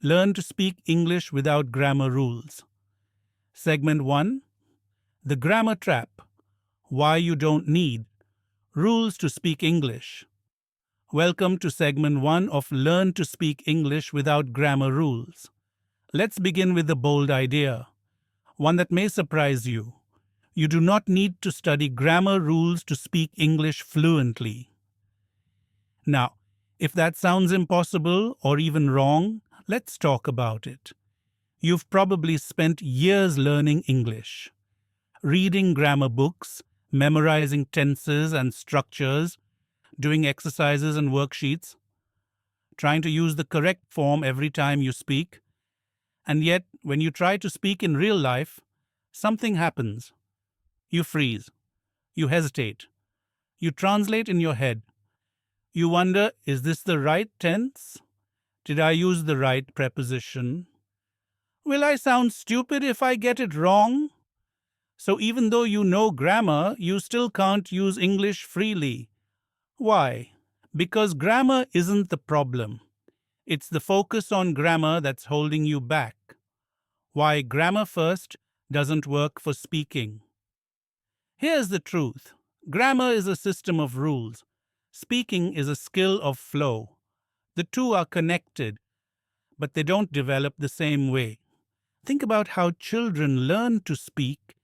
Learn to speak English without grammar rules. Segment 1. The Grammar Trap. Why you don't need rules to speak English. Welcome to segment 1 of Learn to Speak English Without Grammar Rules. Let's begin with a bold idea, one that may surprise you. You do not need to study grammar rules to speak English fluently. Now, if that sounds impossible or even wrong, let's talk about it. You've probably spent years learning English, reading grammar books, memorizing tenses and structures, doing exercises and worksheets, trying to use the correct form every time you speak. And yet, when you try to speak in real life, something happens. You freeze. You hesitate. You translate in your head. You wonder, is this the right tense? Did I use the right preposition? Will I sound stupid if I get it wrong? So even though you know grammar, you still can't use English freely. Why? Because grammar isn't the problem. It's the focus on grammar that's holding you back. Why grammar first doesn't work for speaking. Here's the truth. Grammar is a system of rules. Speaking is a skill of flow. The two are connected, but they don't develop the same way. Think about how children learn to speak.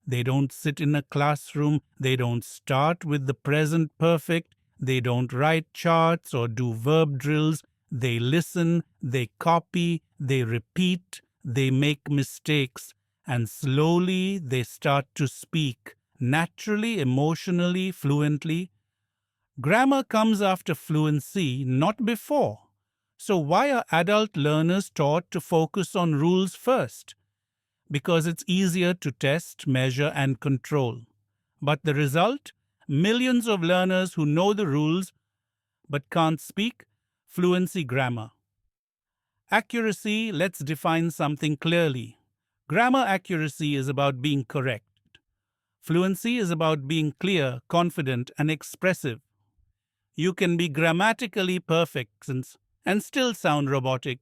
They don't sit in a classroom. They don't start with the present perfect. They don't write charts or do verb drills. They listen, they copy, they repeat, they make mistakes, and slowly they start to speak, naturally, emotionally, fluently. Grammar comes after fluency, not before. So why are adult learners taught to focus on rules first? Because it's easier to test, measure, and control. But the result? Millions of learners who know the rules but can't speak fluency grammar. Accuracy, let's define something clearly. Grammar accuracy is about being correct. Fluency is about being clear, confident, and expressive. You can be grammatically perfect and still sound robotic.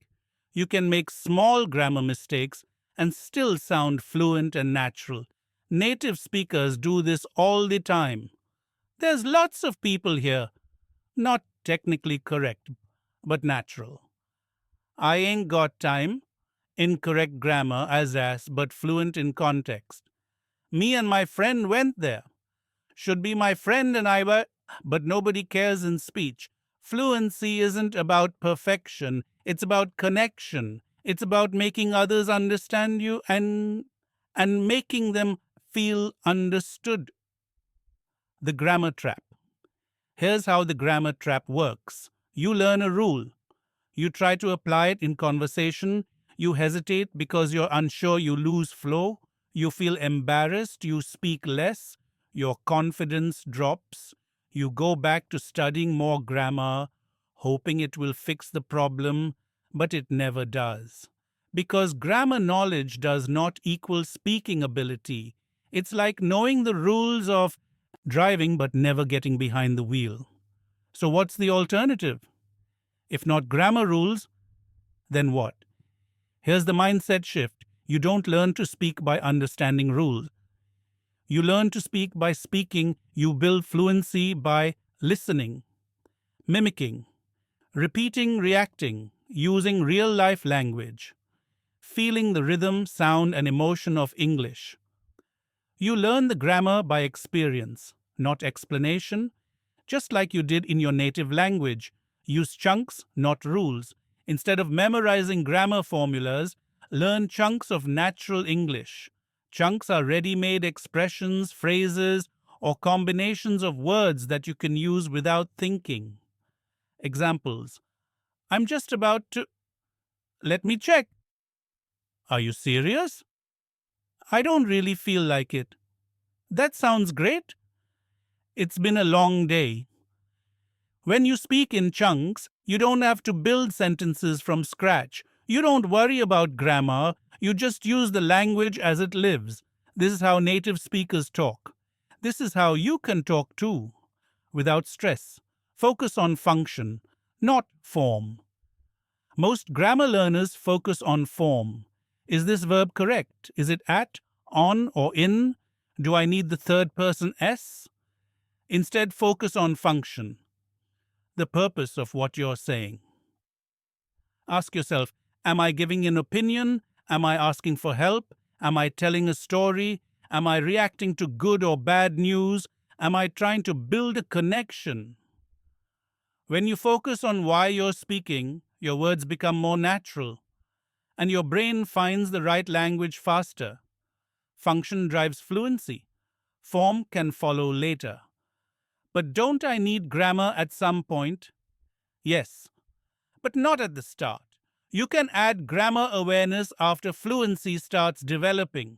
You can make small grammar mistakes and still sound fluent and natural. Native speakers do this all the time. There's lots of people here, not technically correct, but natural. I ain't got time. Incorrect grammar as but fluent in context. Me and my friend went there. Should be my friend and I were, but nobody cares in speech. Fluency isn't about perfection. It's about connection. It's about making others understand you and making them feel understood. The grammar trap. Here's how the grammar trap works. You learn a rule. You try to apply it in conversation. You hesitate because you're unsure, you lose flow. You feel embarrassed, you speak less. Your confidence drops. You go back to studying more grammar, hoping it will fix the problem, but it never does. Because grammar knowledge does not equal speaking ability. It's like knowing the rules of driving but never getting behind the wheel. So what's the alternative? If not grammar rules, then what? Here's the mindset shift. You don't learn to speak by understanding rules. You learn to speak by speaking. You build fluency by listening, mimicking, repeating, reacting, using real-life language, feeling the rhythm, sound, and emotion of English. You learn the grammar by experience, not explanation, just like you did in your native language. Use chunks, not rules. Instead of memorizing grammar formulas, learn chunks of natural English. Chunks are ready-made expressions, phrases, or combinations of words that you can use without thinking. Examples. I'm just about to... Let me check. Are you serious? I don't really feel like it. That sounds great. It's been a long day. When you speak in chunks, you don't have to build sentences from scratch. You don't worry about grammar. You just use the language as it lives. This is how native speakers talk. This is how you can talk too, without stress. Focus on function, not form. Most grammar learners focus on form. Is this verb correct? Is it at, on, or in? Do I need the third person S? Instead, focus on function, the purpose of what you're saying. Ask yourself, am I giving an opinion? Am I asking for help? Am I telling a story? Am I reacting to good or bad news? Am I trying to build a connection? When you focus on why you're speaking, your words become more natural, and your brain finds the right language faster. Function drives fluency. Form can follow later. But don't I need grammar at some point? Yes, but not at the start. You can add grammar awareness after fluency starts developing.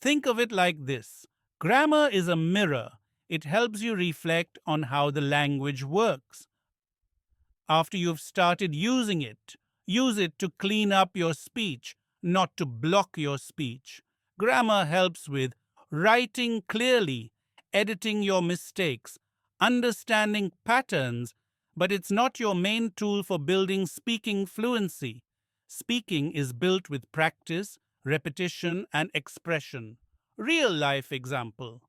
Think of it like this: grammar is a mirror. It helps you reflect on how the language works. After you've started using it, use it to clean up your speech, not to block your speech. Grammar helps with writing clearly, editing your mistakes, understanding patterns, but it's not your main tool for building speaking fluency. Speaking is built with practice, repetition, and expression. Real life example: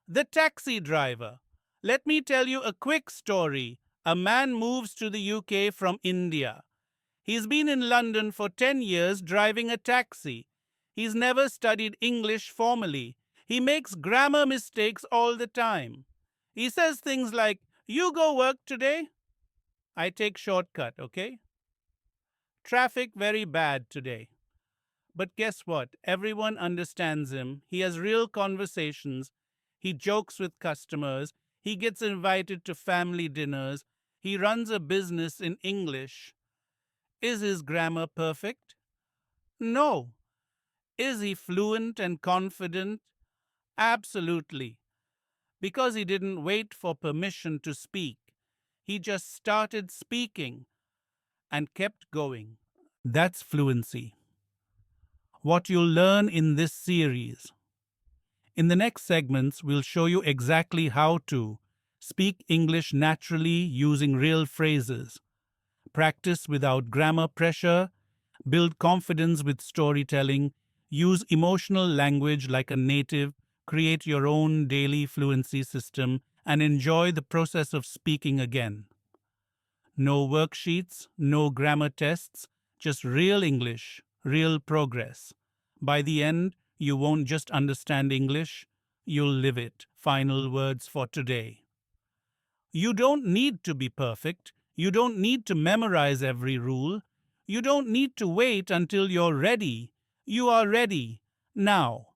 the taxi driver. Let me tell you a quick story. A man moves to the UK from India. He's been in London for 10 years driving a taxi. He's never studied English formally. He makes grammar mistakes all the time. He says things like, "You go work today? I take shortcut, okay? Traffic very bad today." But guess what? Everyone understands him. He has real conversations. He jokes with customers. He gets invited to family dinners. He runs a business in English. Is his grammar perfect? No. Is he fluent and confident? Absolutely. Because he didn't wait for permission to speak. He just started speaking and kept going. That's fluency. What you'll learn in this series. In the next segments, we'll show you exactly how to speak English naturally using real phrases, practice without grammar pressure, build confidence with storytelling, use emotional language like a native, create your own daily fluency system, and enjoy the process of speaking again. No worksheets, no grammar tests, just real English, real progress. By the end, you won't just understand English, you'll live it. Final words for today. You don't need to be perfect. You don't need to memorize every rule. You don't need to wait until you're ready. You are ready now.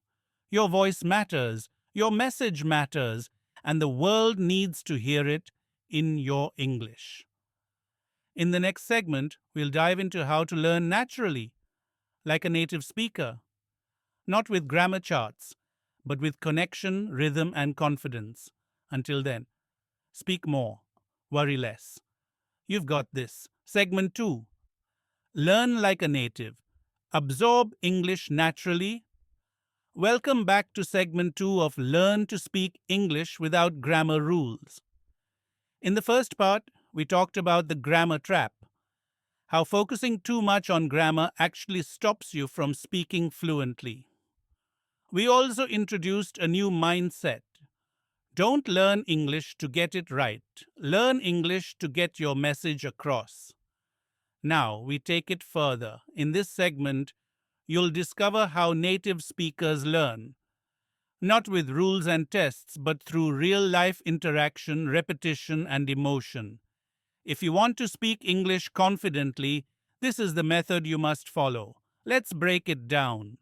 Your voice matters. Your message matters. And the world needs to hear it in your English. In the next segment, we'll dive into how to learn naturally, like a native speaker, not with grammar charts, but with connection, rhythm, and confidence. Until then, speak more, worry less. You've got this. Segment 2. Learn like a native. Absorb English naturally. Welcome back to segment 2 of Learn to Speak English Without Grammar Rules. In the first part, we talked about the grammar trap, how focusing too much on grammar actually stops you from speaking fluently. We also introduced a new mindset. Don't learn English to get it right. Learn English to get your message across. Now we take it further. In this segment, you'll discover how native speakers learn, not with rules and tests, but through real-life interaction, repetition, and emotion. If you want to speak English confidently, this is the method you must follow. Let's break it down.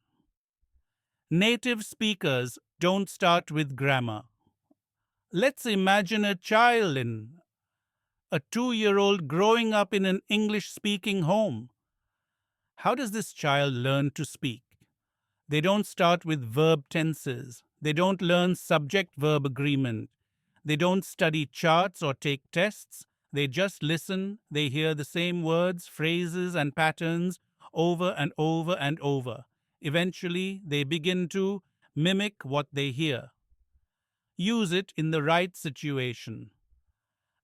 Native speakers don't start with grammar. Let's imagine a child a 2-year-old growing up in an English-speaking home. How does this child learn to speak? They don't start with verb tenses. They don't learn subject-verb agreement. They don't study charts or take tests. They just listen. They hear the same words, phrases, and patterns over and over and over. Eventually, they begin to mimic what they hear. Use it in the right situation.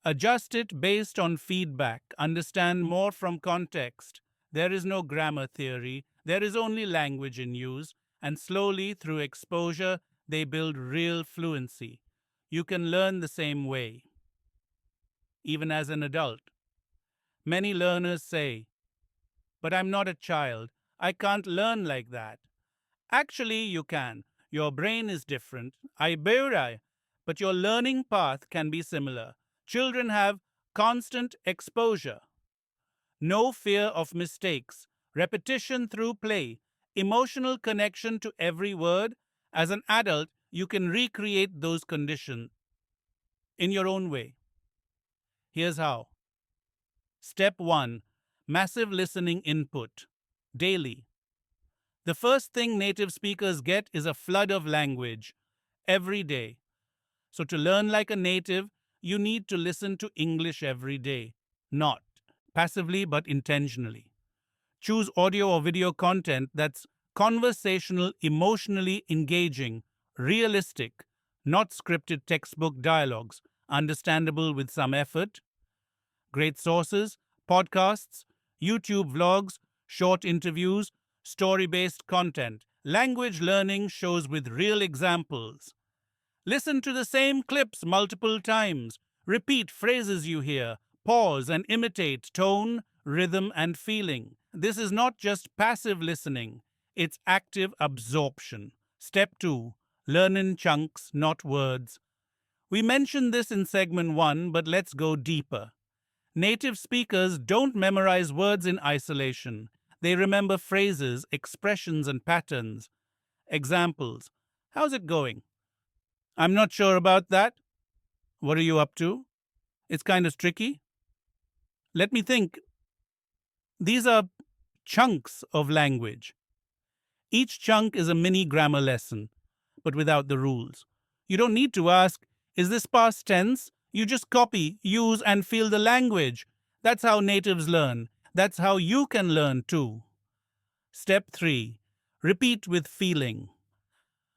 Adjust it based on feedback. Understand more from context. There is no grammar theory, there is only language in use, and slowly, through exposure, they build real fluency. You can learn the same way, even as an adult. Many learners say, "But I'm not a child. I can't learn like that." Actually, you can. Your brain is different. I bear, but your learning path can be similar. Children have constant exposure, no fear of mistakes, repetition through play, emotional connection to every word. As an adult, you can recreate those conditions in your own way. Here's how. Step 1. Massive listening input. Daily. The first thing native speakers get is a flood of language every day. So, to learn like a native, you need to listen to English every day, not passively but intentionally. Choose audio or video content that's conversational, emotionally engaging, realistic, not scripted textbook dialogues, understandable with some effort. Great sources: podcasts, YouTube vlogs, short interviews, story based content, language learning shows with real examples. Listen to the same clips multiple times. Repeat phrases you hear. Pause and imitate tone, rhythm, and feeling. This is not just passive listening, it's active absorption. Step 2. Learn in chunks, not words. We mentioned this in segment 1, but let's go deeper. Native speakers don't memorize words in isolation. They remember phrases, expressions, and patterns. Examples. How's it going? I'm not sure about that. What are you up to? It's kind of tricky. Let me think. These are chunks of language. Each chunk is a mini grammar lesson, but without the rules. You don't need to ask, is this past tense? You just copy, use, and feel the language. That's how natives learn. That's how you can learn too. Step 3. Repeat with feeling.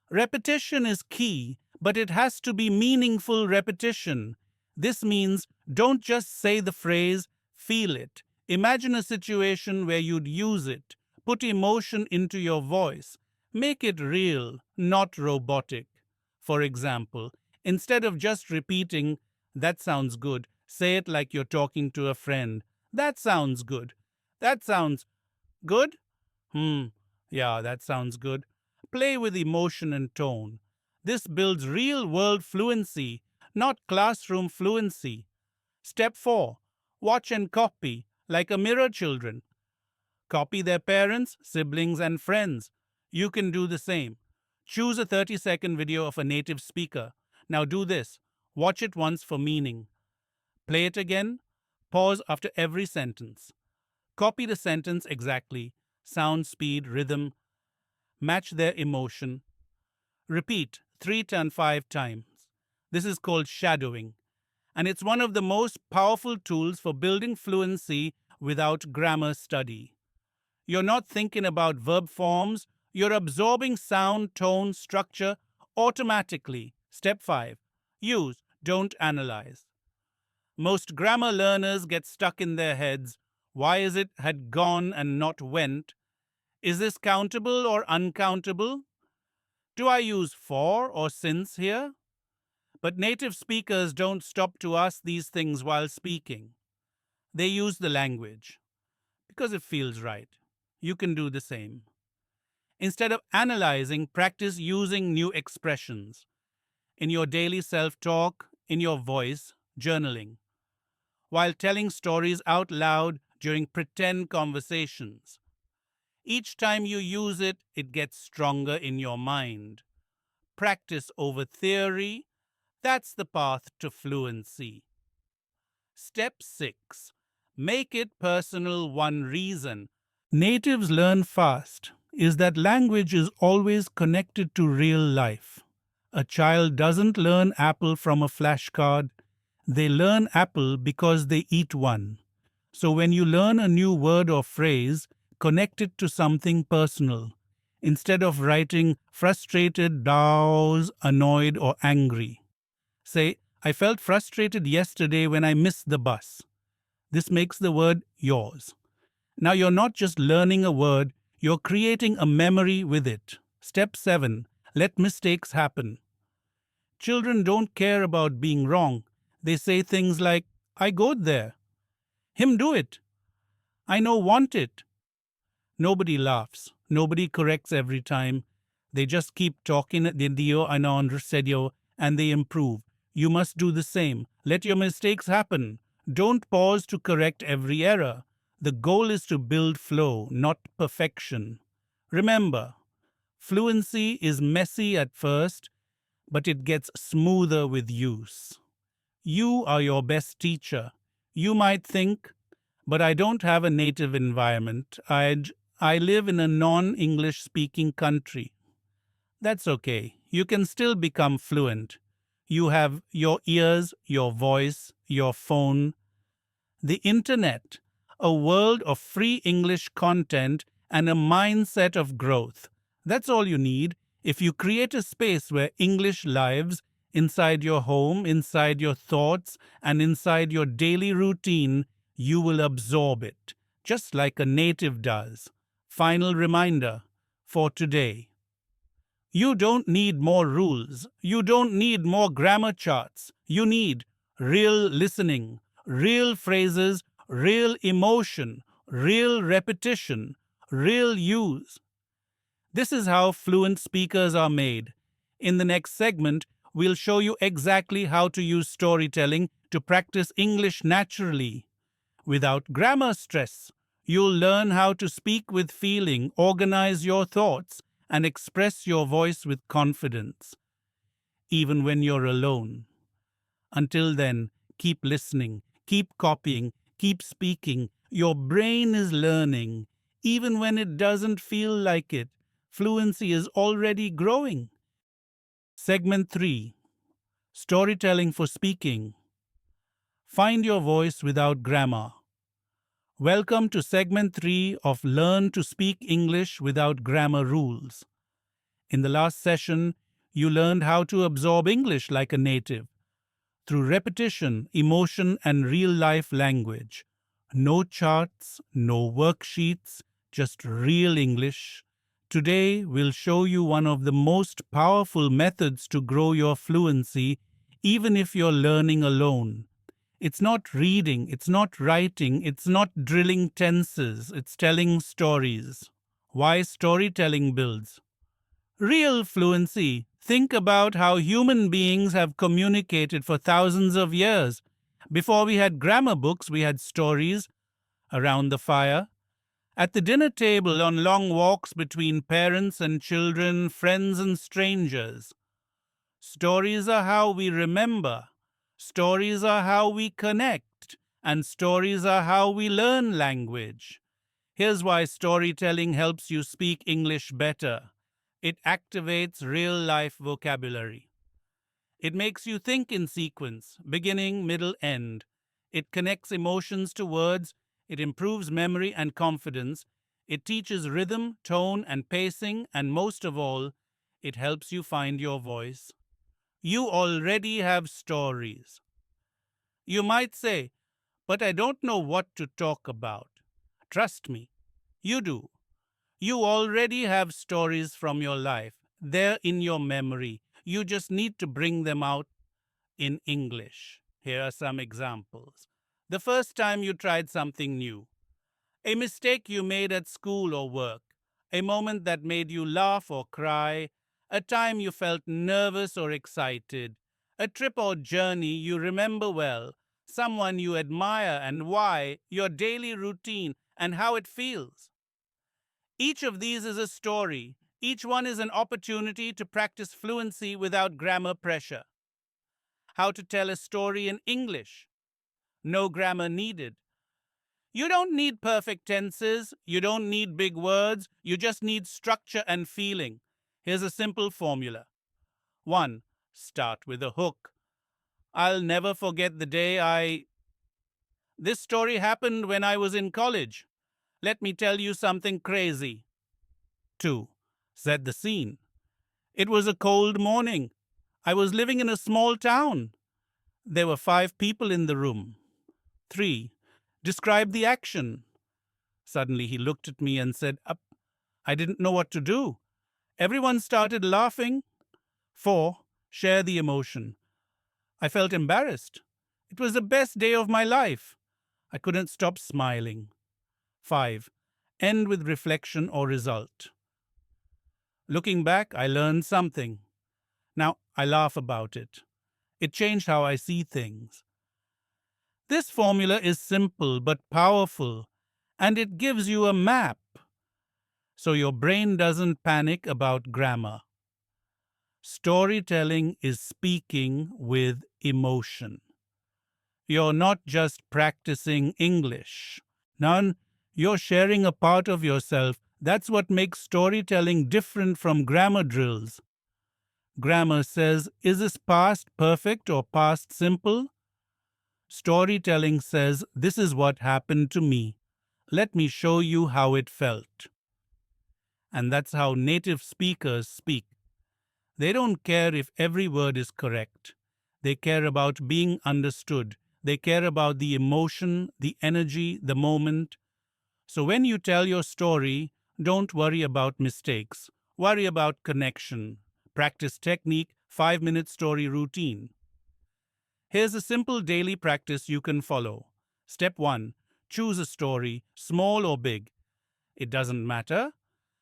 Repetition is key, but it has to be meaningful repetition. This means don't just say the phrase, feel it. Imagine a situation where you'd use it. Put emotion into your voice. Make it real, not robotic. For example, instead of just repeating, "That sounds good," say it like you're talking to a friend. "That sounds good." "That sounds good?" Yeah, that sounds good. Play with emotion and tone. This builds real world fluency, not classroom fluency. Step 4. Watch and copy, like a mirror children. Copy their parents, siblings, and friends. You can do the same. Choose a 30-second video of a native speaker. Now do this. Watch it once for meaning. Play it again. Pause after every sentence. Copy the sentence exactly. Sound, speed, rhythm. Match their emotion. Repeat 3 to 5 times. This is called shadowing, and it's one of the most powerful tools for building fluency without grammar study. You're not thinking about verb forms, you're absorbing sound, tone, structure automatically. Step 5. Use, don't analyze. Most grammar learners get stuck in their heads. Why is it had gone and not went? Is this countable or uncountable? Do I use for or since here? But native speakers don't stop to ask these things while speaking. They use the language because it feels right. You can do the same. Instead of analyzing, practice using new expressions in your daily self-talk, in your voice, journaling, while telling stories out loud during pretend conversations. Each time you use it, it gets stronger in your mind. Practice over theory. That's the path to fluency. Step 6. Make it personal. One reason natives learn fast is that language is always connected to real life. A child doesn't learn apple from a flashcard. They learn apple because they eat one. So when you learn a new word or phrase, connect it to something personal. Instead of writing frustrated, douse, annoyed, or angry, say, I felt frustrated yesterday when I missed the bus. This makes the word yours. Now you're not just learning a word, you're creating a memory with it. Step 7. Let mistakes happen. Children don't care about being wrong. They say things like, I go there. Him do it. I no want it. Nobody laughs. Nobody corrects every time. They just keep talking at the dio and on sedio and they improve. You must do the same. Let your mistakes happen. Don't pause to correct every error. The goal is to build flow, not perfection. Remember, fluency is messy at first, but it gets smoother with use. You are your best teacher. You might think, but I don't have a native environment. I live in a non-English speaking country. That's okay. You can still become fluent. You have your ears, your voice, your phone, the internet, a world of free English content, and a mindset of growth. That's all you need. If you create a space where English lives inside your home, inside your thoughts, and inside your daily routine, you will absorb it, just like a native does. Final reminder for today. You don't need more rules. You don't need more grammar charts. You need real listening, real phrases, real emotion, real repetition, real use. This is how fluent speakers are made. In the next segment, we'll show you exactly how to use storytelling to practice English naturally. Without grammar stress, you'll learn how to speak with feeling, organize your thoughts, and express your voice with confidence, even when you're alone. Until then, keep listening, keep copying, keep speaking. Your brain is learning. Even when it doesn't feel like it, fluency is already growing. Segment 3. Storytelling for speaking. Find your voice without grammar. Welcome to segment 3 of Learn to Speak English Without Grammar Rules. In the last session, you learned how to absorb English like a native through repetition, emotion, and real-life language. No charts, no worksheets, just real English. Today, we'll show you one of the most powerful methods to grow your fluency, even if you're learning alone. It's not reading, it's not writing, it's not drilling tenses, it's telling stories. Why storytelling builds real fluency. Think about how human beings have communicated for thousands of years. Before we had grammar books, we had stories around the fire, at the dinner table, on long walks between parents and children, friends and strangers. Stories are how we remember. Stories are how we connect. And stories are how we learn language. Here's why storytelling helps you speak English better. It activates real-life vocabulary. It makes you think in sequence, beginning, middle, end. It connects emotions to words. It improves memory and confidence. It teaches rhythm, tone, and pacing. And most of all, it helps you find your voice. You already have stories. You might say, but I don't know what to talk about. Trust me, you do. You already have stories from your life. They're in your memory. You just need to bring them out in English. Here are some examples. The first time you tried something new. A mistake you made at school or work. A moment that made you laugh or cry. A time you felt nervous or excited. A trip or journey you remember well. Someone you admire and why. Your daily routine and how it feels. Each of these is a story. Each one is an opportunity to practice fluency without grammar pressure. How to tell a story in English. No grammar needed. You don't need perfect tenses. You don't need big words. You just need structure and feeling. Here's a simple formula. 1. Start with a hook. I'll never forget the day This story happened when I was in college. Let me tell you something crazy. 2. Set the scene. It was a cold morning. I was living in a small town. There were 5 people in the room. 3. Describe the action. Suddenly he looked at me and said, Up. I didn't know what to do. Everyone started laughing. 4. Share the emotion. I felt embarrassed. It was the best day of my life. I couldn't stop smiling. 5. End with reflection or result. Looking back, I learned something. Now I laugh about it. It changed how I see things. This formula is simple but powerful, and it gives you a map so your brain doesn't panic about grammar. Storytelling is speaking with emotion. You're not just practicing English. None, you're sharing a part of yourself. That's what makes storytelling different from grammar drills. Grammar says, is this past perfect or past simple? Storytelling says, this is what happened to me. Let me show you how it felt. And that's how native speakers speak. They don't care if every word is correct. They care about being understood. They care about the emotion, the energy, the moment. So when you tell your story, don't worry about mistakes. Worry about connection. Practice technique, 5-minute story routine. Here's a simple daily practice you can follow. Step 1. Choose a story, small or big. It doesn't matter.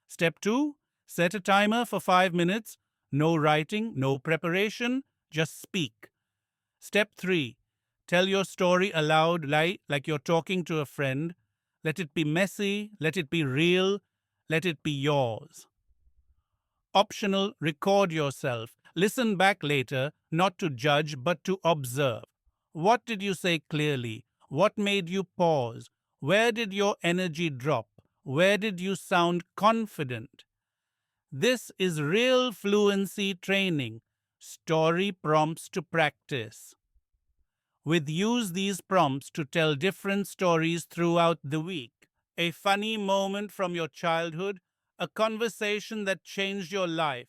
Step 2. Set a timer for 5 minutes. No writing, no preparation, just speak. Step 3. Tell your story aloud like you're talking to a friend. Let it be messy, let it be real, let it be yours. Optional, record yourself. Listen back later, not to judge, but to observe. What did you say clearly? What made you pause? Where did your energy drop? Where did you sound confident? This is real fluency training. Story prompts to practice. Use these prompts to tell different stories throughout the week. A funny moment from your childhood, a conversation that changed your life,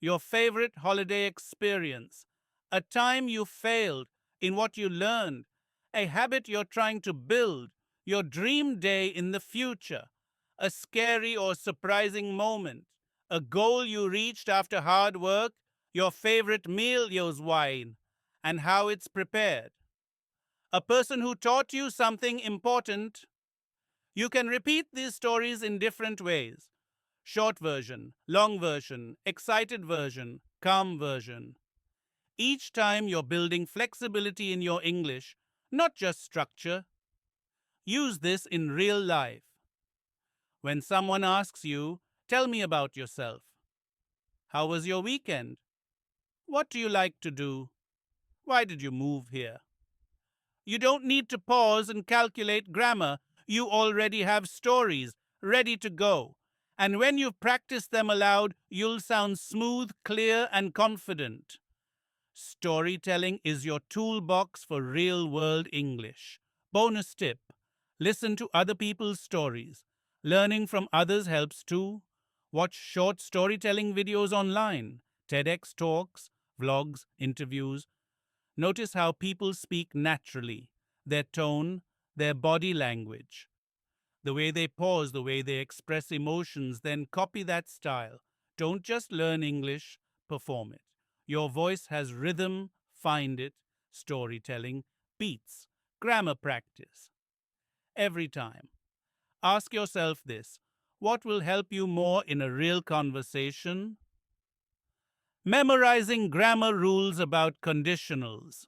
your favorite holiday experience, a time you failed in what you learned, a habit you're trying to build, your dream day in the future, a scary or surprising moment, a goal you reached after hard work, your favorite meal use wine, and how it's prepared. A person who taught you something important. You can repeat these stories in different ways. Short version, long version, excited version, calm version. Each time you're building flexibility in your English, not just structure. Use this in real life. When someone asks you, tell me about yourself. How was your weekend? What do you like to do? Why did you move here? You don't need to pause and calculate grammar. You already have stories ready to go. And when you've practiced them aloud, you'll sound smooth, clear, and confident. Storytelling is your toolbox for real-world English. Bonus tip: listen to other people's stories. Learning from others helps too. Watch short storytelling videos online, TEDx talks, vlogs, interviews. Notice how people speak naturally, their tone, their body language, the way they pause, the way they express emotions, then copy that style. Don't just learn English, perform it. Your voice has rhythm, find it. Storytelling beats grammar practice. Every time. Ask yourself this: what will help you more in a real conversation? Memorizing grammar rules about conditionals.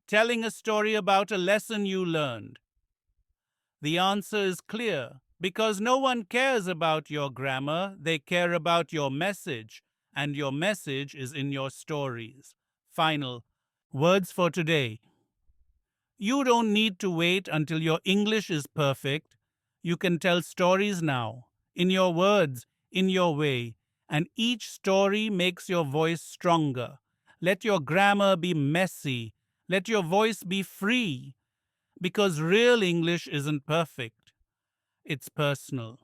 Telling a story about a lesson you learned. The answer is clear. Because no one cares about your grammar, they care about your message, and your message is in your stories. Final words for today. You don't need to wait until your English is perfect. You can tell stories now, in your words, in your way, and each story makes your voice stronger. Let your grammar be messy. Let your voice be free. Because real English isn't perfect. It's personal.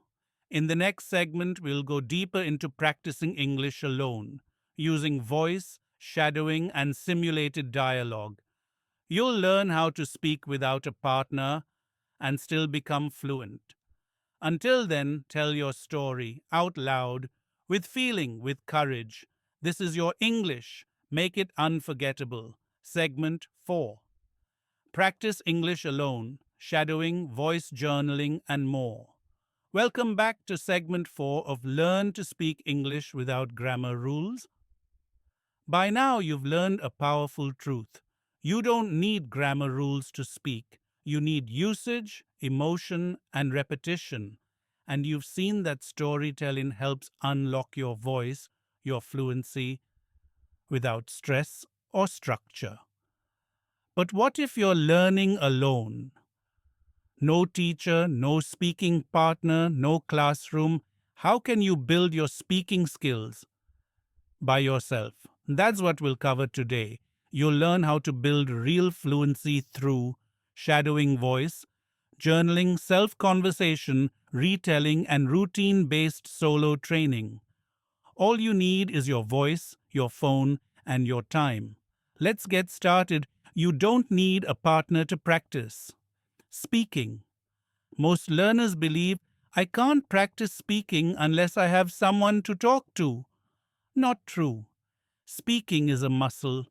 In the next segment, we'll go deeper into practicing English alone, using voice, shadowing, and simulated dialogue. You'll learn how to speak without a partner and still become fluent. Until then, tell your story out loud, with feeling, with courage. This is your English. Make it unforgettable. Segment 4. Practice English alone, shadowing, voice journaling, and more. Welcome back to segment 4 of Learn to Speak English Without Grammar Rules. By now, you've learned a powerful truth. You don't need grammar rules to speak. You need usage, emotion, and repetition. And you've seen that storytelling helps unlock your voice, your fluency, without stress or structure. But what if you're learning alone? No teacher, no speaking partner, no classroom. How can you build your speaking skills? By yourself. That's what we'll cover today. You'll learn how to build real fluency through shadowing voice, journaling, self-conversation, retelling, and routine-based solo training. All you need is your voice, your phone, and your time. Let's get started. You don't need a partner to practice. Speaking. Most learners believe, I can't practice speaking unless I have someone to talk to. Not true. Speaking is a muscle.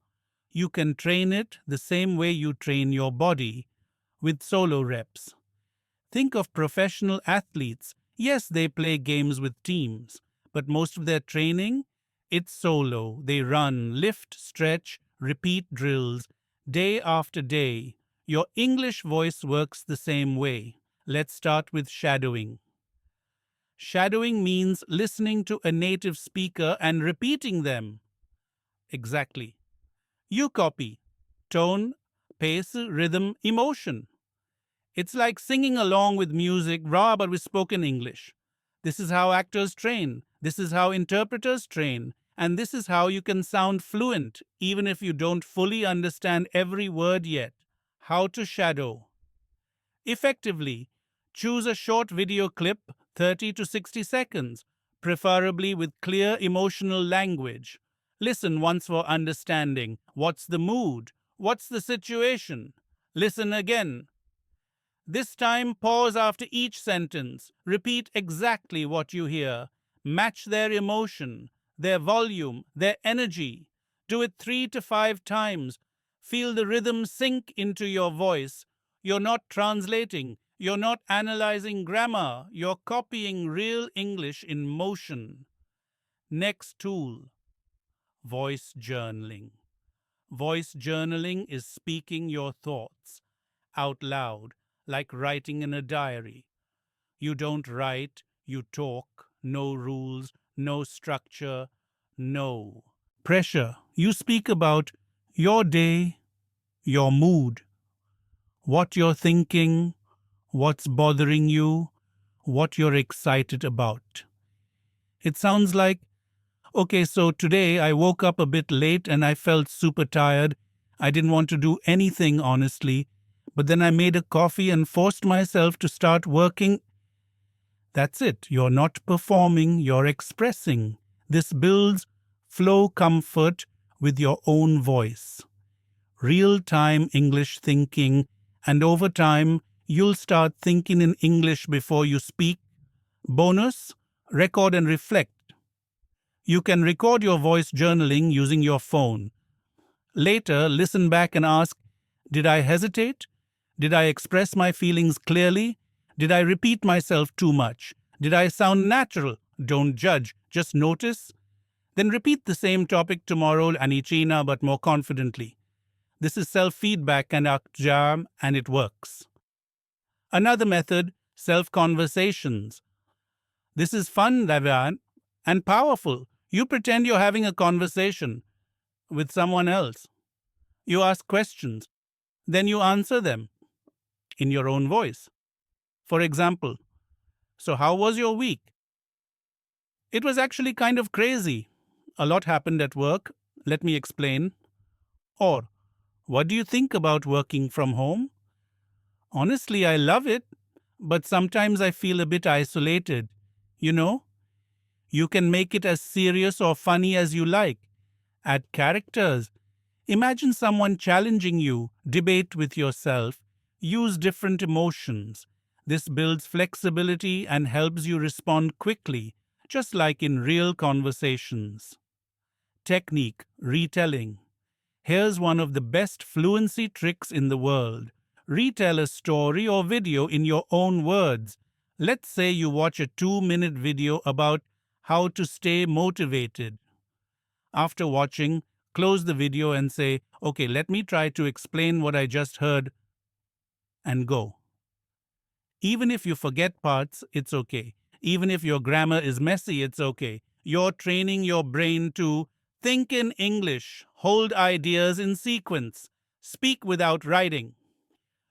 You can train it the same way you train your body, with solo reps. Think of professional athletes. Yes, they play games with teams, but most of their training, it's solo. They run, lift, stretch, repeat drills, day after day. Your English voice works the same way. Let's start with shadowing. Shadowing means listening to a native speaker and repeating them. Exactly. You copy tone, pace, rhythm, emotion. It's like singing along with music, raw but with spoken English. This is how actors train. This is how interpreters train. And this is how you can sound fluent, even if you don't fully understand every word yet. How to shadow. Effectively, choose a short video clip, 30 to 60 seconds, preferably with clear emotional language. Listen once for understanding. What's the mood? What's the situation? Listen again. This time, pause after each sentence. Repeat exactly what you hear. Match their emotion, their volume, their energy. Do it 3 to 5 times. Feel the rhythm sink into your voice. You're not translating. You're not analyzing grammar. You're copying real English in motion. Next tool. Voice journaling. Voice journaling is speaking your thoughts out loud, like writing in a diary. You don't write, you talk. No rules, no structure, no pressure. You speak about your day, your mood, what you're thinking, what's bothering you, what you're excited about. It sounds like, okay, so today I woke up a bit late and I felt super tired. I didn't want to do anything, honestly. But then I made a coffee and forced myself to start working. That's it. You're not performing, you're expressing. This builds flow comfort with your own voice. Real-time English thinking, and over time, you'll start thinking in English before you speak. Bonus, record and reflect. You can record your voice journaling using your phone. Later, listen back and ask, did I hesitate? Did I express my feelings clearly? Did I repeat myself too much? Did I sound natural? Don't judge, just notice. Then repeat the same topic tomorrow Anichina but more confidently. This is self-feedback and akjam, and it works. Another method, self-conversations. This is fun, Davan, and powerful. You pretend you're having a conversation with someone else. You ask questions, then you answer them in your own voice. For example, so how was your week? It was actually kind of crazy. A lot happened at work. Let me explain. Or, what do you think about working from home? Honestly, I love it, but sometimes I feel a bit isolated. You know? You can make it as serious or funny as you like. Add characters. Imagine someone challenging you, debate with yourself, use different emotions. This builds flexibility and helps you respond quickly, just like in real conversations. Technique retelling. Here's one of the best fluency tricks in the world. Retell a story or video in your own words. Let's say you watch a 2-minute video about how to stay motivated. After watching, close the video and say, "Okay, let me try to explain what I just heard," and go. Even if you forget parts, it's okay. Even if your grammar is messy, it's okay. You're training your brain to think in English, hold ideas in sequence, speak without writing.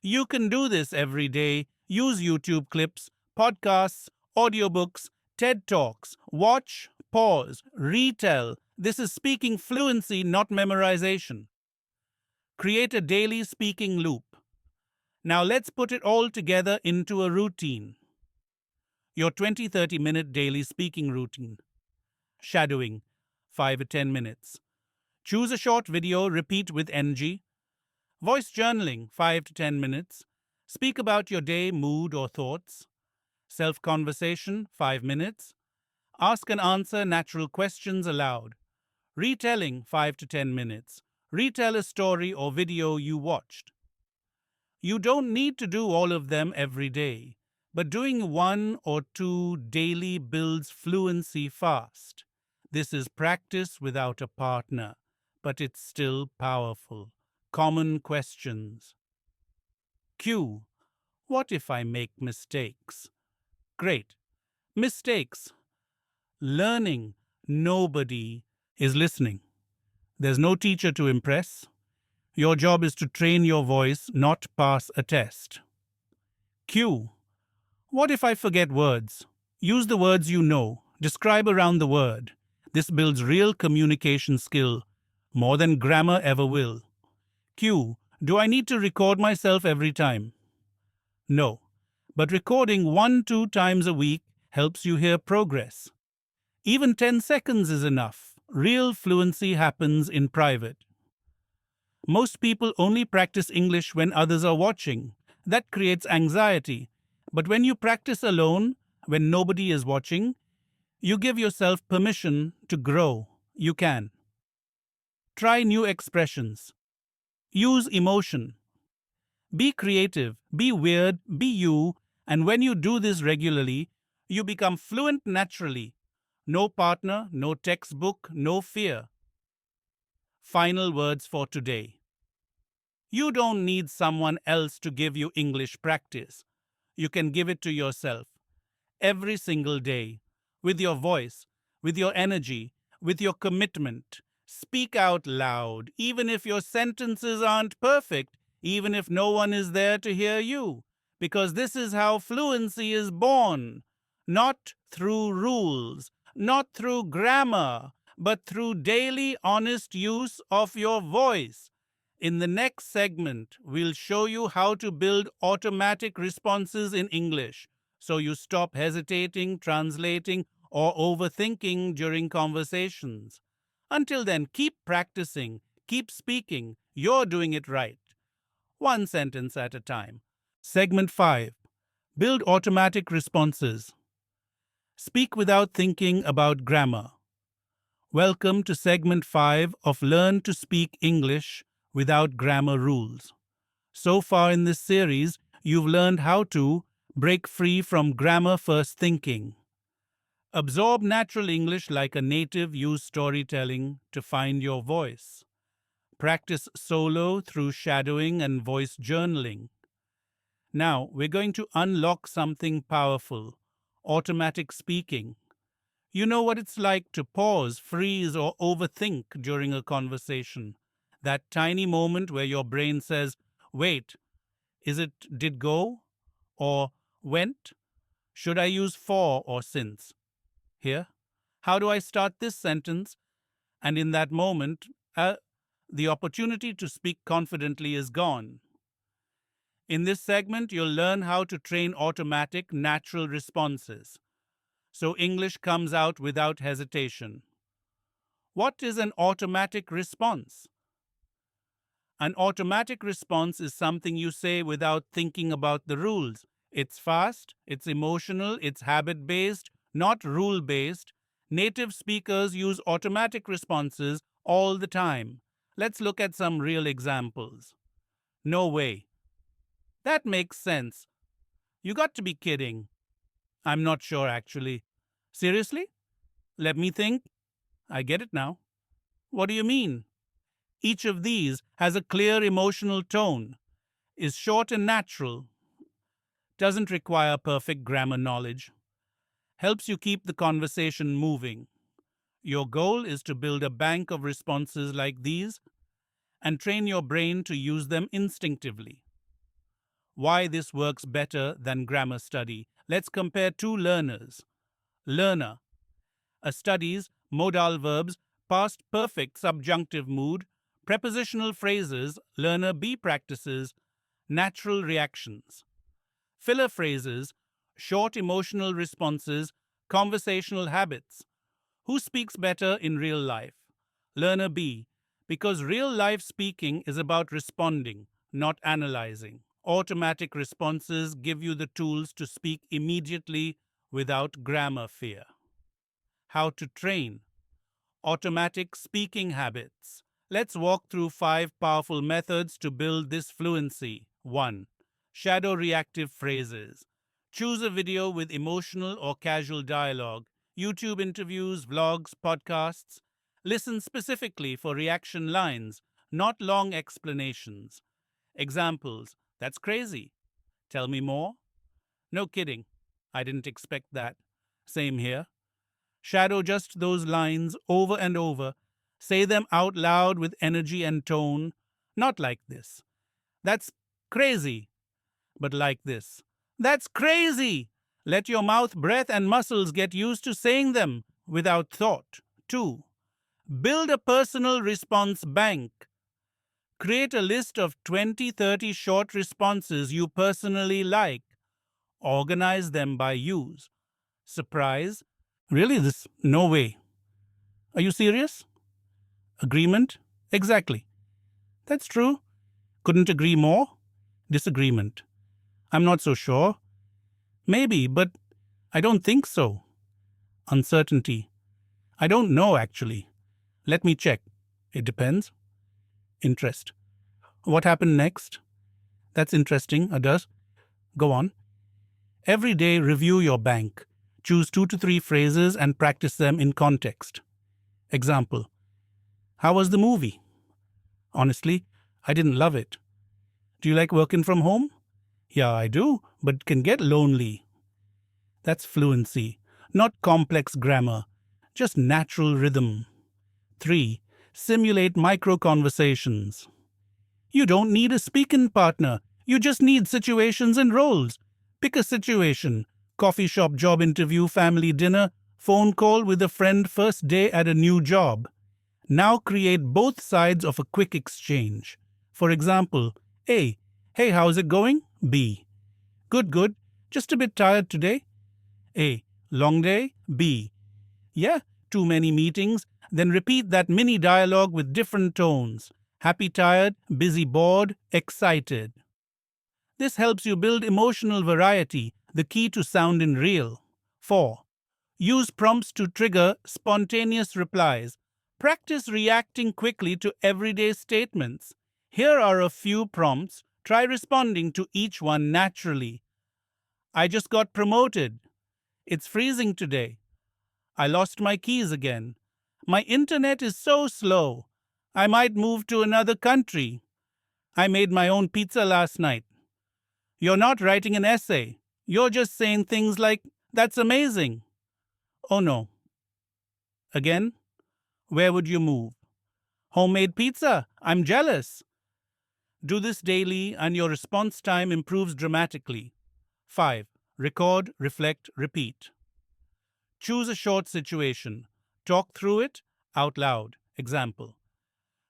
You can do this every day. Use YouTube clips, podcasts, audiobooks, TED Talks. Watch, pause, retell. This is speaking fluency, not memorization. Create a daily speaking loop. Now let's put it all together into a routine. Your 20-30 minute daily speaking routine. Shadowing, 5 or 10 minutes. Choose a short video, repeat with energy. Voice journaling, 5 to 10 minutes. Speak about your day, mood, or thoughts. Self conversation, 5 minutes. Ask and answer natural questions aloud. Retelling, 5 to 10 minutes. Retell a story or video you watched. You don't need to do all of them every day, but doing 1 or 2 daily builds fluency fast. This is practice without a partner, but it's still powerful. Common questions. Q. What if I make mistakes? Great. Mistakes. Learning. Nobody is listening. There's no teacher to impress. Your job is to train your voice, not pass a test. Q. What if I forget words? Use the words you know. Describe around the word. This builds real communication skill, more than grammar ever will. Q. Do I need to record myself every time? No. But recording 1-2 times a week helps you hear progress. Even 10 seconds is enough. Real fluency happens in private. Most people only practice English when others are watching. That creates anxiety. But when you practice alone, when nobody is watching, you give yourself permission to grow. You can. Try new expressions. Use emotion. Be creative, be weird, be you, and when you do this regularly, you become fluent naturally. No partner, no textbook, no fear. Final words for today. You don't need someone else to give you English practice. You can give it to yourself every single day, with your voice, with your energy, with your commitment. Speak out loud, even if your sentences aren't perfect, even if no one is there to hear you, because this is how fluency is born. Not through rules, not through grammar, but through daily honest use of your voice. In the next segment, we'll show you how to build automatic responses in English, so you stop hesitating, translating, or overthinking during conversations. Until then, keep practicing, keep speaking. You're doing it right. One sentence at a time. Segment 5. Build automatic responses. Speak without thinking about grammar. Welcome to segment 5 of Learn to Speak English Without Grammar Rules. So far in this series, you've learned how to break free from grammar-first thinking. Absorb natural English like a native, use storytelling to find your voice. Practice solo through shadowing and voice journaling. Now, we're going to unlock something powerful, automatic speaking. You know what it's like to pause, freeze, or overthink during a conversation. That tiny moment where your brain says, wait, is it did go? Or went? Should I use for or since? Here? How do I start this sentence? And in that moment, the opportunity to speak confidently is gone. In this segment, you'll learn how to train automatic, natural responses, so English comes out without hesitation. What is an automatic response? An automatic response is something you say without thinking about the rules. It's fast, it's emotional, it's habit based, not rule based. Native speakers use automatic responses all the time. Let's look at some real examples. No way. That makes sense. You got to be kidding. I'm not sure, actually. Seriously? Let me think. I get it now. What do you mean? Each of these has a clear emotional tone, is short and natural, doesn't require perfect grammar knowledge, helps you keep the conversation moving. Your goal is to build a bank of responses like these and train your brain to use them instinctively. Why this works better than grammar study? Let's compare two learners. Learner A studies modal verbs, past perfect subjunctive mood, prepositional phrases. Learner B practices natural reactions. Filler phrases, short emotional responses, conversational habits. Who speaks better in real life? Learner B, because real life speaking is about responding, not analyzing. Automatic responses give you the tools to speak immediately without grammar fear. How to train automatic speaking habits. Let's walk through 5 powerful methods to build this fluency. 1. Shadow reactive phrases. Choose a video with emotional or casual dialogue, YouTube interviews, vlogs, podcasts. Listen specifically for reaction lines, not long explanations. Examples: That's crazy. Tell me more. No kidding. I didn't expect that. Same here. Shadow just those lines over and over. Say them out loud with energy and tone. Not like this. That's crazy. But like this. That's crazy. Let your mouth, breath, and muscles get used to saying them without thought. 2. Build a personal response bank. Create a list of 20-30 short responses you personally like. Organize them by use. Surprise. Really, this? No way. Are you serious? Agreement? Exactly. That's true. Couldn't agree more? Disagreement. I'm not so sure. Maybe, but I don't think so. Uncertainty. I don't know, actually. Let me check. It depends. Interest. What happened next? That's interesting. Does? Go on. Every day, review your bank. Choose 2 to 3 phrases and practice them in context. Example: How was the movie? Honestly, I didn't love it. Do you like working from home? Yeah, I do, but it can get lonely. That's fluency, not complex grammar, just natural rhythm. 3. Simulate micro conversations. You don't need a speaking partner. You just need situations and roles. Pick a situation: coffee shop job interview, family dinner, phone call with a friend, first day at a new job. Now create both sides of a quick exchange. For example, A. Hey, how's it going? B. Good, good. Just a bit tired today. A. Long day? B. Yeah, too many meetings. Then repeat that mini dialogue with different tones. Happy, tired, busy, bored, excited. This helps you build emotional variety, the key to sounding real. 4. Use prompts to trigger spontaneous replies. Practice reacting quickly to everyday statements. Here are a few prompts. Try responding to each one naturally. I just got promoted. It's freezing today. I lost my keys again. My internet is so slow. I might move to another country. I made my own pizza last night. You're not writing an essay. You're just saying things like, that's amazing. Oh no. Again, where would you move? Homemade pizza. I'm jealous. Do this daily and your response time improves dramatically. 5. Record, reflect, repeat. Choose a short situation. Talk through it out loud. Example: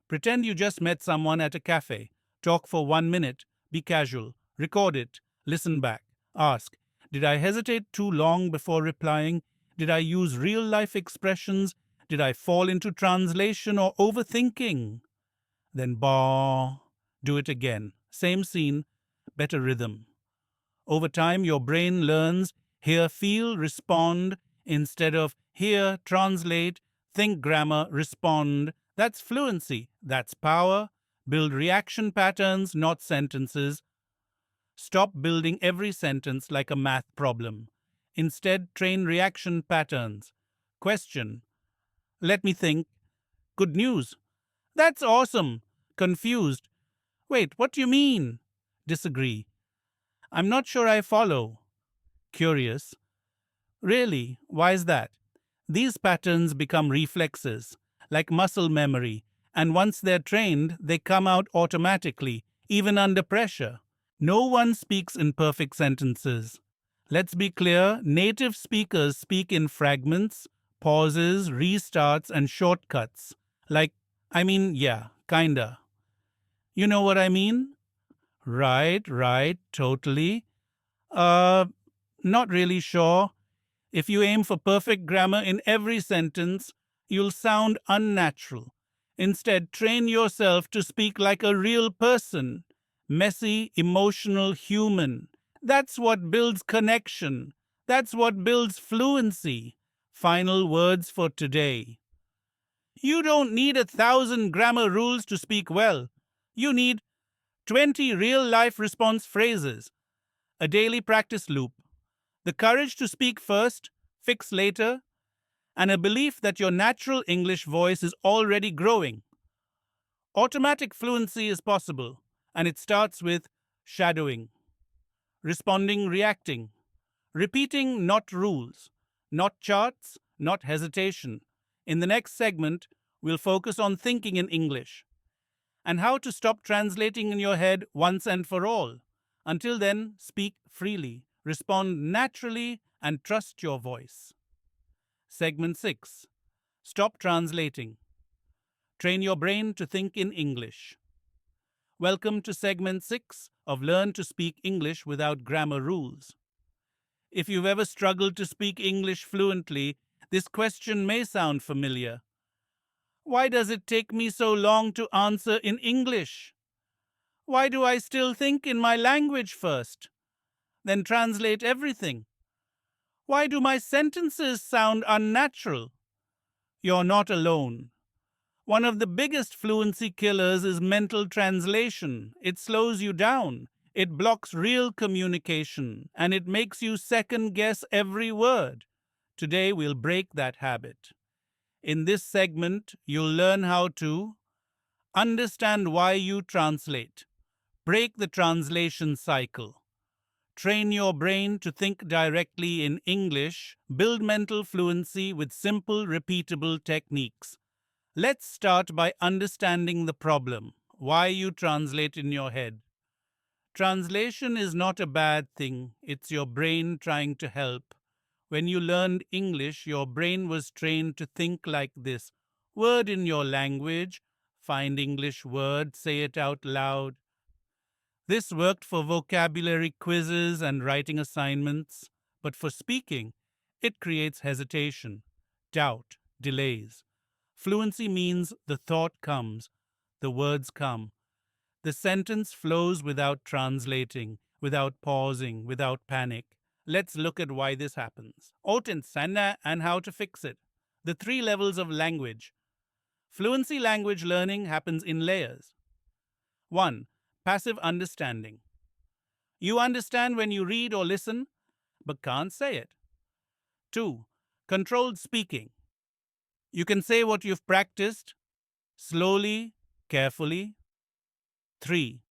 Pretend you just met someone at a cafe. Talk for 1 minute. Be casual. Record it. Listen back. Ask: Did I hesitate too long before replying? Did I use real life expressions? Did I fall into translation or overthinking? Then, bah. Do it again. Same scene, better rhythm. Over time, your brain learns hear, feel, respond instead of hear, translate, think, grammar, respond. That's fluency. That's power. Build reaction patterns, not sentences. Stop building every sentence like a math problem. Instead, train reaction patterns. Question. Let me think. Good news. That's awesome. Confused. Wait, what do you mean? Disagree. I'm not sure I follow. Curious. Really? Why is that? These patterns become reflexes, like muscle memory, and once they're trained, they come out automatically, even under pressure. No one speaks in perfect sentences. Let's be clear, native speakers speak in fragments, pauses, restarts, and shortcuts. Like, yeah, kinda. You know what I mean? Right, totally. Uh, Not really sure. If you aim for perfect grammar in every sentence, you'll sound unnatural. Instead, train yourself to speak like a real person. Messy, emotional, human. That's what builds connection. That's what builds fluency. Final words for today. You don't need 1,000 grammar rules to speak well. You need 20 real-life response phrases, a daily practice loop, the courage to speak first, fix later, and a belief that your natural English voice is already growing. Automatic fluency is possible, and it starts with shadowing, responding, reacting, repeating, not rules, not charts, not hesitation. In the next segment, we'll focus on thinking in English and how to stop translating in your head once and for all. Until then, speak freely, respond naturally, and trust your voice. Segment 6. Stop translating. Train your brain to think in English. Welcome to Segment 6 of Learn to Speak English Without Grammar Rules. If you've ever struggled to speak English fluently, this question may sound familiar. Why does it take me so long to answer in English? Why do I still think in my language first, then translate everything? Why do my sentences sound unnatural? You're not alone. One of the biggest fluency killers is mental translation. It slows you down. It blocks real communication, and it makes you second-guess every word. Today, we'll break that habit. In this segment, you'll learn how to understand why you translate, break the translation cycle, train your brain to think directly in English, build mental fluency with simple, repeatable techniques. Let's start by understanding the problem, why you translate in your head. Translation is not a bad thing, it's your brain trying to help. When you learned English, your brain was trained to think like this. Word in your language, find English word, say it out loud. This worked for vocabulary quizzes and writing assignments, but for speaking, it creates hesitation, doubt, delays. Fluency means the thought comes, the words come. The sentence flows without translating, without pausing, without panic. Let's look at why this happens. Åtgärderna and how to fix it. The 3 levels of language. Fluency language learning happens in layers. 1. Passive understanding. You understand when you read or listen, but can't say it. 2. Controlled speaking. You can say what you've practiced, slowly, carefully. 3.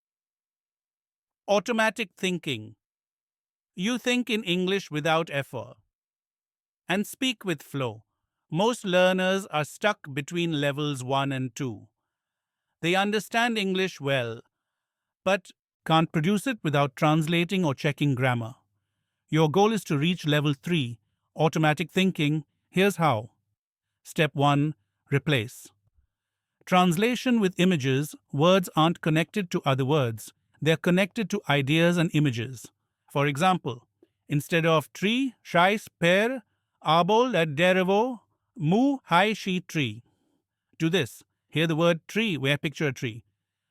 Automatic thinking. You think in English without effort and speak with flow. Most learners are stuck between levels 1 and 2. They understand English well, but can't produce it without translating or checking grammar. Your goal is to reach level 3, automatic thinking. Here's how. Step 1. Replace. Translation with images. Words aren't connected to other words. They're connected to ideas and images. For example, instead of tree, scheiß, per, arbol, derevo, mu, hai, shi, tree. Do this. Hear the word tree, where picture a tree.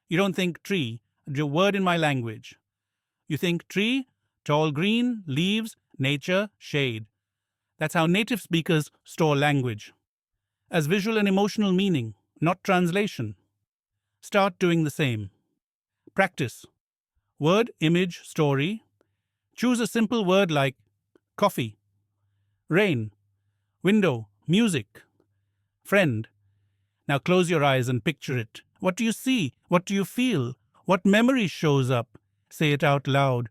You don't think tree, the word in my language. You think tree, Tall green, leaves, nature, shade. That's how native speakers store language. As visual and emotional meaning, not translation. Start doing the same. Practice. Word, image, story. Choose a simple word like coffee, rain, window, music, friend. Now close your eyes and picture it. What do you see? What do you feel? What memory shows up? Say it out loud.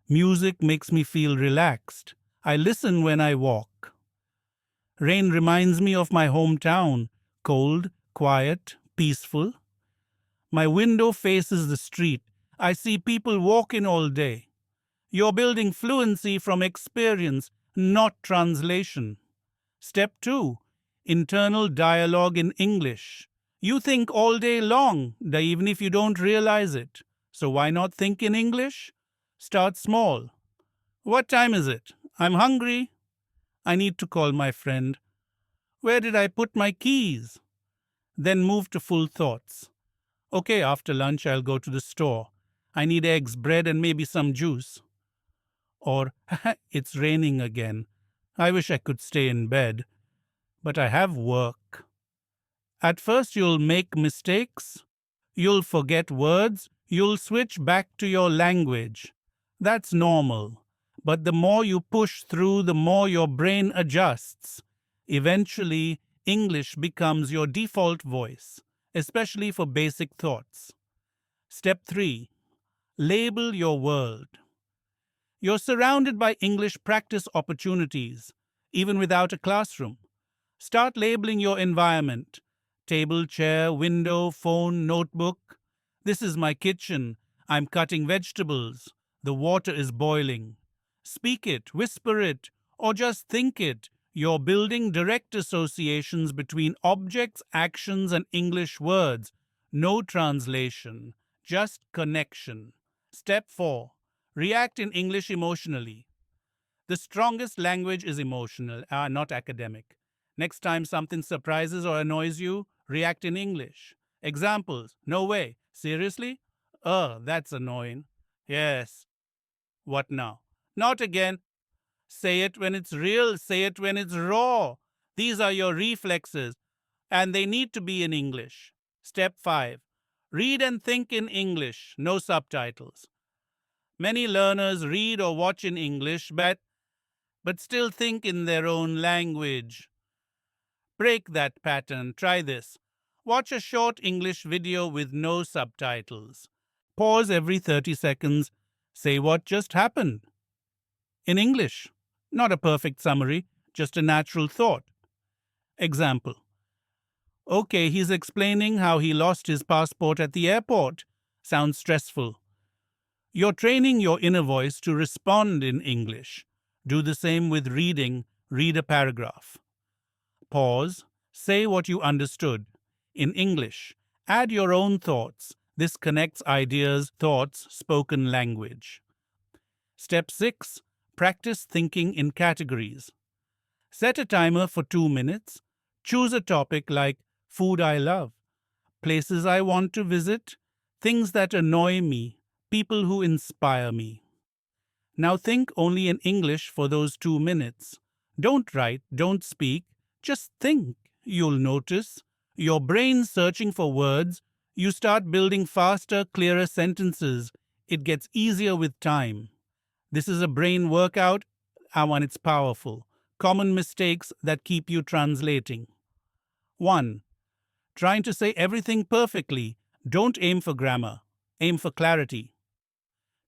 Music makes me feel relaxed. I listen when I walk. Rain reminds me of my hometown, cold, quiet, peaceful. My window faces the street. I see people walking all day. You're building fluency from experience, not translation. Step 2. Internal dialogue in English. You think all day long, even if you don't realize it. So why not think in English? Start small. What time is it? I'm hungry. I need to call my friend. Where did I put my keys? Then move to full thoughts. Okay, after lunch I'll go to the store. I need eggs, bread, and maybe some juice. Or, it's raining again. I wish I could stay in bed. But I have work. At first you'll make mistakes. You'll forget words. You'll switch back to your language. That's normal. But the more you push through, the more your brain adjusts. Eventually, English becomes your default voice, especially for basic thoughts. Step 3. Label your world. You're surrounded by English practice opportunities, even without a classroom. Start labeling your environment. Table, chair, window, phone, notebook. This is my kitchen. I'm cutting vegetables. The water is boiling. Speak it, whisper it, or just think it. You're building direct associations between objects, actions, and English words. No translation, just connection. Step 4. React in English emotionally. The strongest language is emotional, not academic. Next time something surprises or annoys you, react in English. Examples: no way. Seriously? That's annoying. Yes. What now? Not again. Say it when it's real. Say it when it's raw. These are your reflexes, and they need to be in English. Step 5. Read and think in English, no subtitles. Many learners read or watch in English, but still think in their own language. Break that pattern. Try this. Watch a short English video with no subtitles. Pause every 30 seconds. Say what just happened. In English. Not a perfect summary, just a natural thought. Example. Okay, he's explaining how he lost his passport at the airport. Sounds stressful. You're training your inner voice to respond in English. Do the same with reading. Read a paragraph. Pause. Say what you understood. In English. Add your own thoughts. This connects ideas, thoughts, spoken language. Step 6. Practice thinking in categories. Set a timer for 2 minutes. Choose a topic like food I love, places I want to visit, things that annoy me, people who inspire me. Now think only in English for those 2 minutes. Don't write, don't speak, just think. You'll notice your brain searching for words. You start building faster, clearer sentences. It gets easier with time. This is a brain workout, and it's powerful. Common mistakes that keep you translating. 1. Trying to say everything perfectly. Don't aim for grammar. Aim for clarity.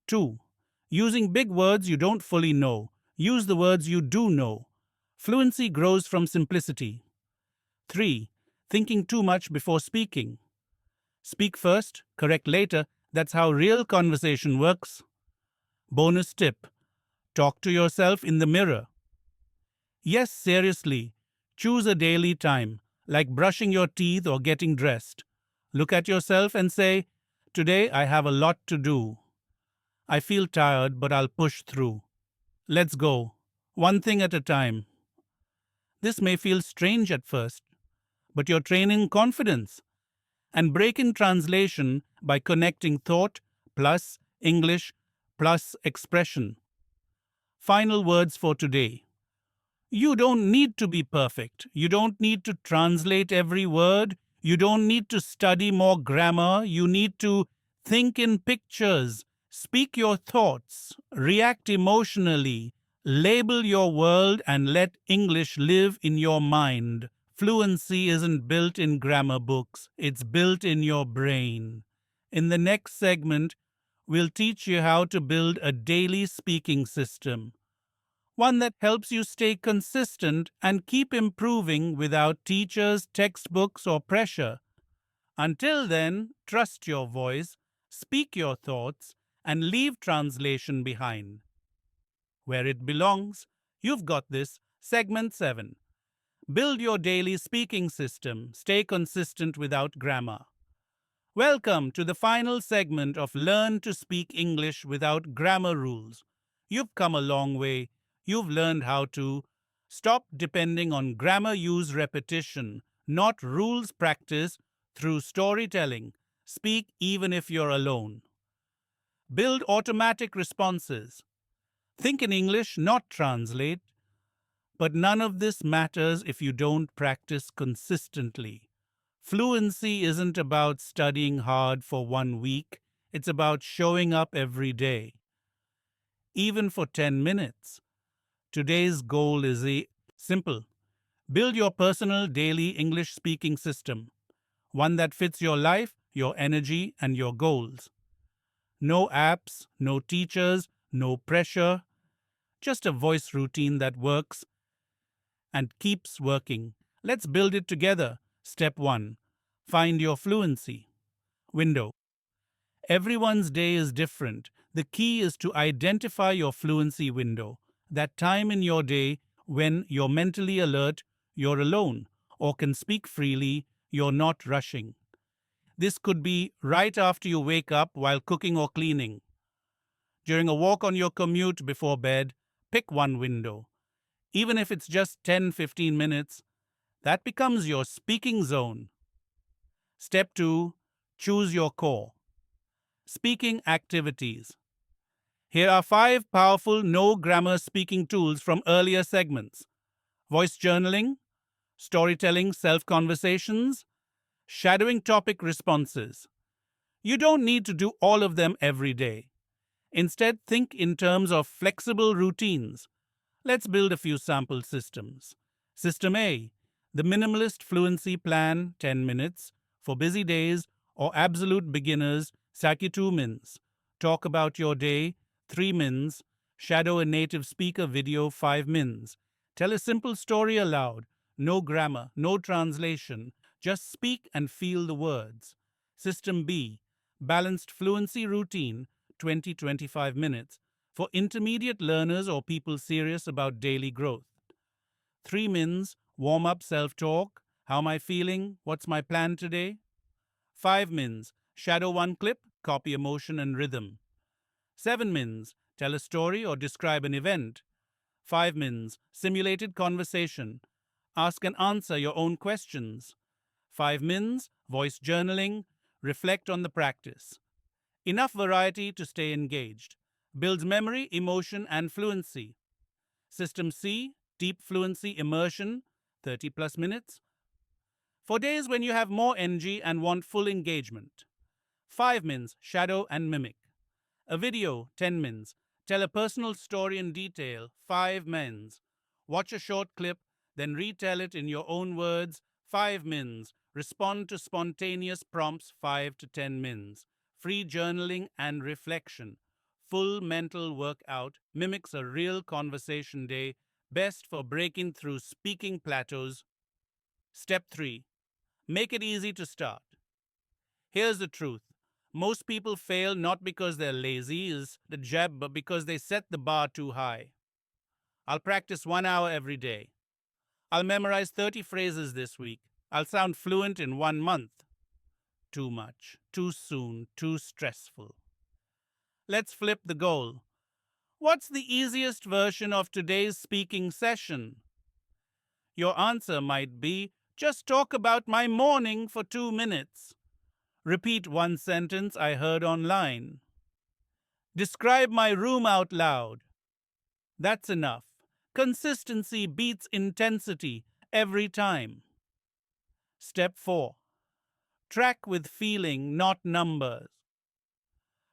2. Using big words you don't fully know. Use the words you do know. Fluency grows from simplicity. 3. Thinking too much before speaking. Speak first, correct later. That's how real conversation works. Bonus tip. Talk to yourself in the mirror. Yes, seriously. Choose a daily time, like brushing your teeth or getting dressed. Look at yourself and say, "Today I have a lot to do. I feel tired, but I'll push through. Let's go. One thing at a time." This may feel strange at first, but you're training confidence and breaking translation by connecting thought plus English plus expression. Final words for today. You don't need to be perfect. You don't need to translate every word. You don't need to study more grammar. You need to think in pictures, speak your thoughts, react emotionally, label your world, and let English live in your mind. Fluency isn't built in grammar books, it's built in your brain. In the next segment, we'll teach you how to build a daily speaking system, one that helps you stay consistent and keep improving without teachers, textbooks, or pressure. Until then, trust your voice, speak your thoughts, and leave translation behind. Where it belongs, you've got this. Segment 7. Build your daily speaking system. Stay consistent without grammar. Welcome to the final segment of Learn to Speak English Without Grammar Rules. You've come a long way. You've learned how to stop depending on grammar use repetition, not rules practice through storytelling. Speak even if you're alone. Build automatic responses. Think in English, not translate. But none of this matters if you don't practice consistently. Fluency isn't about studying hard for 1 week, it's about showing up every day, even for 10 minutes. Today's goal is simple. Build your personal daily English speaking system, one that fits your life, your energy, and your goals. No apps, no teachers, no pressure, just a voice routine that works and keeps working. Let's build it together. Step 1. Find your fluency window. Everyone's day is different. The key is to identify your fluency window, that time in your day when you're mentally alert, you're alone, or can speak freely, you're not rushing. This could be right after you wake up while cooking or cleaning. During a walk on your commute before bed, pick one window. Even if it's just 10-15 minutes, that becomes your speaking zone. Step 2. Choose your core. Speaking activities. Here are 5 powerful no-grammar speaking tools from earlier segments. Voice journaling, storytelling self-conversations, shadowing topic responses. You don't need to do all of them every day. Instead, think in terms of flexible routines. Let's build a few sample systems. System A, the minimalist fluency plan, 10 minutes. For busy days or absolute beginners, Saki 2 mins. Talk about your day, 3 mins. Shadow a native speaker video, 5 mins. Tell a simple story aloud. No grammar, no translation. Just speak and feel the words. System B, balanced fluency routine, 20-25 minutes. For intermediate learners or people serious about daily growth. 3 mins, warm up self-talk. How am I feeling? What's my plan today? 5 mins, shadow one clip, copy emotion and rhythm. 7 mins, tell a story or describe an event. 5 mins, simulated conversation. Ask and answer your own questions. 5 mins, voice journaling. Reflect on the practice. Enough variety to stay engaged. Builds memory, emotion, and fluency. System C, deep fluency immersion, 30 plus minutes. For days when you have more energy and want full engagement. 5 mins, shadow and mimic. A video, 10 mins. Tell a personal story in detail, 5 mins. Watch a short clip, then retell it in your own words, 5 mins. Respond to spontaneous prompts, 5 to 10 mins. Free journaling and reflection. Full mental workout mimics a real conversation day, best for breaking through speaking plateaus. Step 3. Make it easy to start. Here's the truth. Most people fail not because they're lazy, is the jab, but because they set the bar too high. I'll practice 1 hour every day. I'll memorize 30 phrases this week. I'll sound fluent in 1 month. Too much, too soon, too stressful. Let's flip the goal. What's the easiest version of today's speaking session? Your answer might be, just talk about my morning for 2 minutes. Repeat one sentence I heard online. Describe my room out loud. That's enough. Consistency beats intensity every time. Step 4. Track with feeling, not numbers.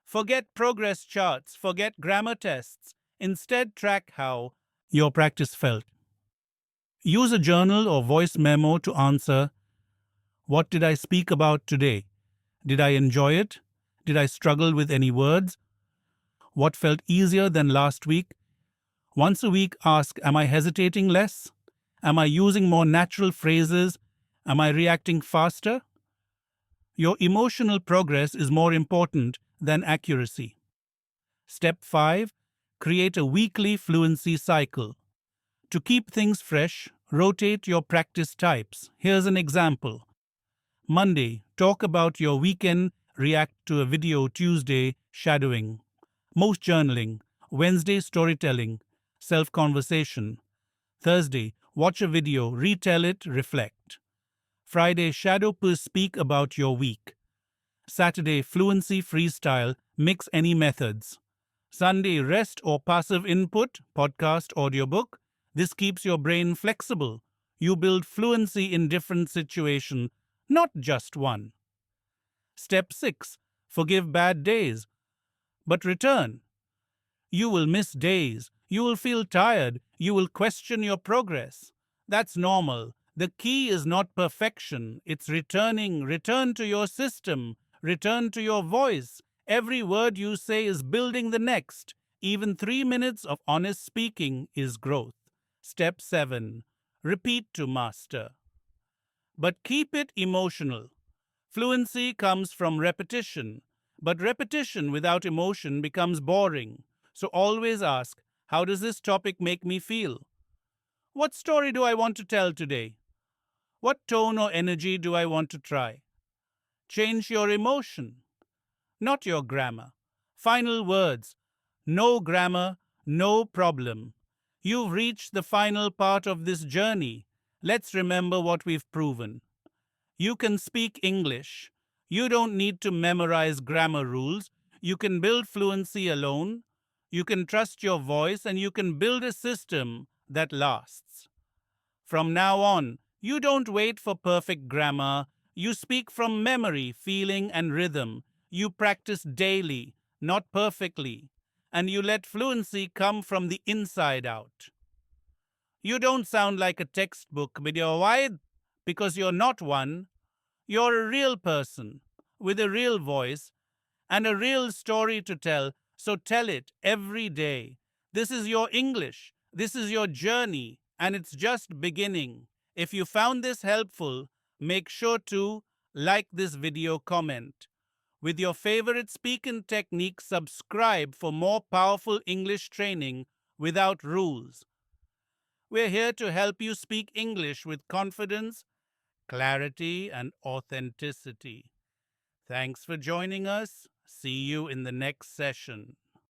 Forget progress charts, forget grammar tests. Instead, track how your practice felt. Use a journal or voice memo to answer: what did I speak about today? Did I enjoy it? Did I struggle with any words? What felt easier than last week? Once a week, ask: am I hesitating less? Am I using more natural phrases? Am I reacting faster? Your emotional progress is more important than accuracy. Step 5. Create a weekly fluency cycle. To keep things fresh, rotate your practice types. Here's an example. Monday, talk about your weekend, react to a video. Tuesday, shadowing. Most journaling. Wednesday, storytelling, self-conversation. Thursday, watch a video, retell it, reflect. Friday, shadow plus speak about your week. Saturday, fluency freestyle, mix any methods. Sunday, rest or passive input, podcast, audiobook. This keeps your brain flexible. You build fluency in different situations, not just one. Step 6. Forgive bad days, but return. You will miss days. You will feel tired. You will question your progress. That's normal. The key is not perfection. It's returning. Return to your system. Return to your voice. Every word you say is building the next. Even 3 minutes of honest speaking is growth. Step 7. Repeat to master. But keep it emotional. Fluency comes from repetition, but repetition without emotion becomes boring. So always ask, how does this topic make me feel? What story do I want to tell today? What tone or energy do I want to try? Change your emotion, not your grammar. Final words. No grammar, no problem. You've reached the final part of this journey. Let's remember what we've proven. You can speak English. You don't need to memorize grammar rules. You can build fluency alone. You can trust your voice, and you can build a system that lasts. From now on, you don't wait for perfect grammar. You speak from memory, feeling, and rhythm. You practice daily, not perfectly. And you let fluency come from the inside out. You don't sound like a textbook video. Why? Because you're not one. You're a real person with a real voice and a real story to tell, so tell it every day. This is your English. This is your journey, and it's just beginning. If you found this helpful, make sure to like this video, comment. With your favorite speaking technique, subscribe for more powerful English training without rules. We're here to help you speak English with confidence, clarity, and authenticity. Thanks for joining us. See you in the next session.